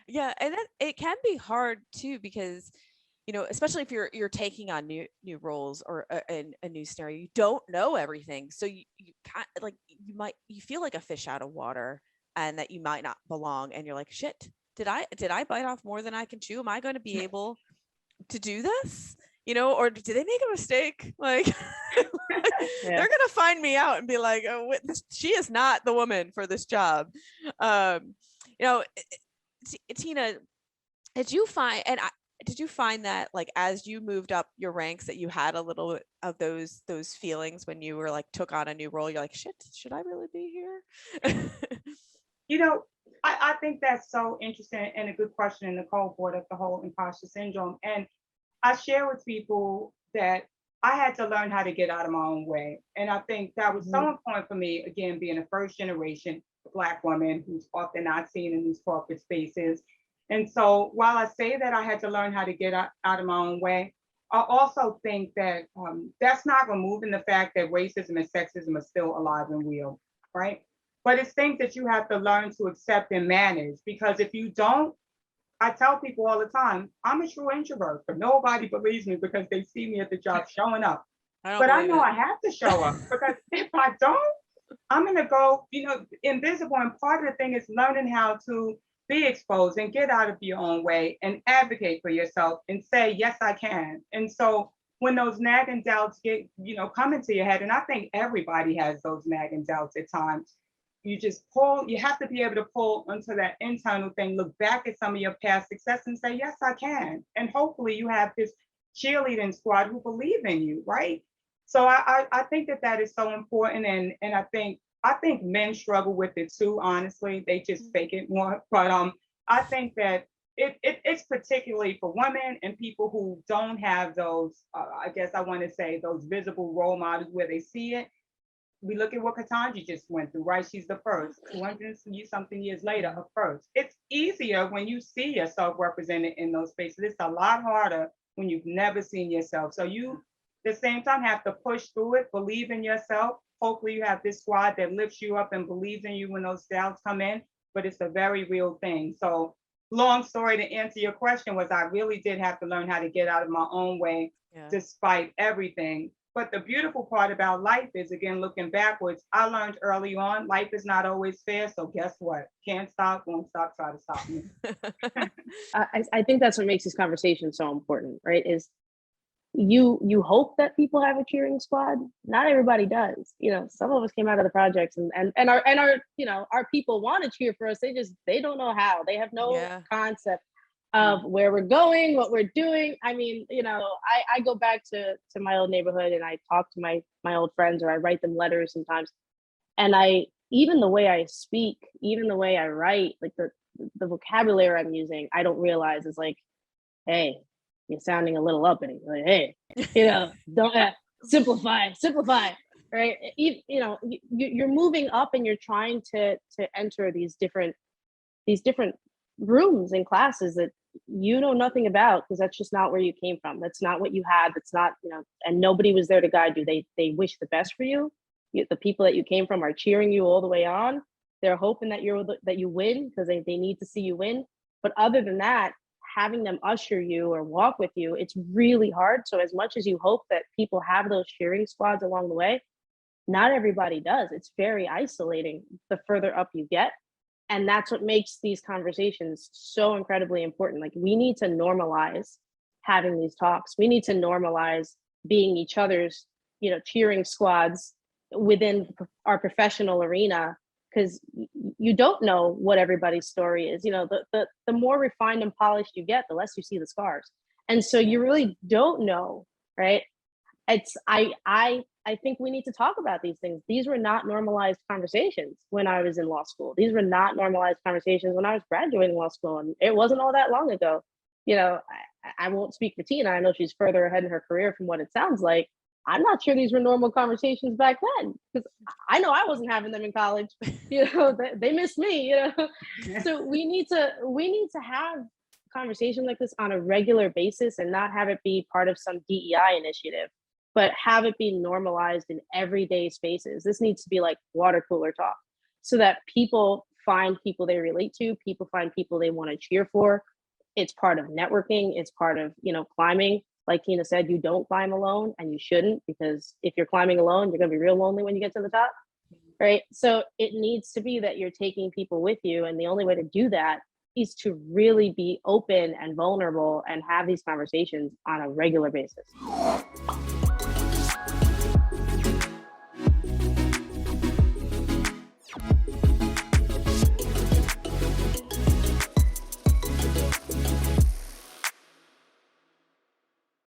Yeah, and it can be hard too because, especially if you're taking on new roles or a new scenario, you don't know everything, so you can't, like, you feel like a fish out of water, and that you might not belong, and you're like, shit, did I bite off more than I can chew? Am I going to be able to do this? Or did they make a mistake? Like, Yeah. they're gonna find me out and be like, oh, she is not the woman for this job. Um, you know, Tina, did you find that, like, as you moved up your ranks, that you had a little bit of those feelings when you were like took on a new role? You're like, shit, should I really be here? You know, I think that's so interesting and a good question, Nicole, brought up the whole imposter syndrome. And I share with people that I had to learn how to get out of my own way. And I think that was so important for me, again, being a first generation Black woman who's often not seen in these corporate spaces. And so while I say that I had to learn how to get out of my own way, I also think that that's not removing the fact that racism and sexism are still alive and real, right? But it's things that you have to learn to accept and manage, because if you don't, I tell people all the time, I'm a true introvert, but nobody believes me because they see me at the job showing up. I don't But I believe know it. I have to show up, because if I don't, I'm going to go, invisible. And part of the thing is learning how to be exposed and get out of your own way and advocate for yourself and say, yes, I can. And so when those nagging doubts get, come into your head, and I think everybody has those nagging doubts at times, you have to be able to pull onto that internal thing, look back at some of your past success and say, yes, I can. And hopefully you have this cheerleading squad who believe in you, right? So I think that is so important. And I think men struggle with it too, honestly. They just fake it more. But I think that it's particularly for women and people who don't have those, I guess I want to say, those visible role models where they see it. We look at what Katanji just went through, right? She's the first, 200 something years later, a first. It's easier when you see yourself represented in those spaces. It's a lot harder when you've never seen yourself. So you, at the same time, have to push through it, believe in yourself. Hopefully you have this squad that lifts you up and believes in you when those doubts come in, but it's a very real thing. So long story to answer your question was I really did have to learn how to get out of my own way, Yeah. despite everything. But the beautiful part about life is, again, looking backwards, I learned early on, life is not always fair. So guess what? Can't stop, won't stop, try to stop me. I think that's what makes these conversations so important, right? Is you hope that people have a cheering squad. Not everybody does. Some of us came out of the projects and our people want to cheer for us. They don't know how. They have no Yeah. concept of where we're going, what we're doing. I mean, I go back to my old neighborhood and I talk to my old friends, or I write them letters sometimes. And even the way I speak, even the way I write, like the vocabulary I'm using, I don't realize is like, hey, you're sounding a little uppity. Like, hey, don't simplify, right? You're moving up and you're trying to enter these different rooms and classes that you know nothing about, because that's just not where you came from. That's not what you had. That's not, and nobody was there to guide you. They wish the best for you. The people that you came from are cheering you all the way on. They're hoping that you win, because they need to see you win. But other than that, having them usher you or walk with you, it's really hard. So as much as you hope that people have those cheering squads along the way, not everybody does. It's very isolating the further up you get. And that's what makes these conversations so incredibly important. Like, we need to normalize having these talks. We need to normalize being each other's, cheering squads within our professional arena, because you don't know what everybody's story is. The more refined and polished you get, the less you see the scars. And so you really don't know, right? I think we need to talk about these things. These were not normalized conversations when I was in law school. These were not normalized conversations when I was graduating law school. And it wasn't all that long ago. I won't speak for Tina. I know she's further ahead in her career from what it sounds like. I'm not sure these were normal conversations back then, because I know I wasn't having them in college. They missed me. So we need to have conversations like this on a regular basis, and not have it be part of some DEI initiative, but have it be normalized in everyday spaces. This needs to be like water cooler talk, so that people find people they relate to, people find people they want to cheer for. It's part of networking, it's part of, climbing. Like Tina said, you don't climb alone, and you shouldn't, because if you're climbing alone, you're going to be real lonely when you get to the top, right? So it needs to be that you're taking people with you, and the only way to do that is to really be open and vulnerable and have these conversations on a regular basis.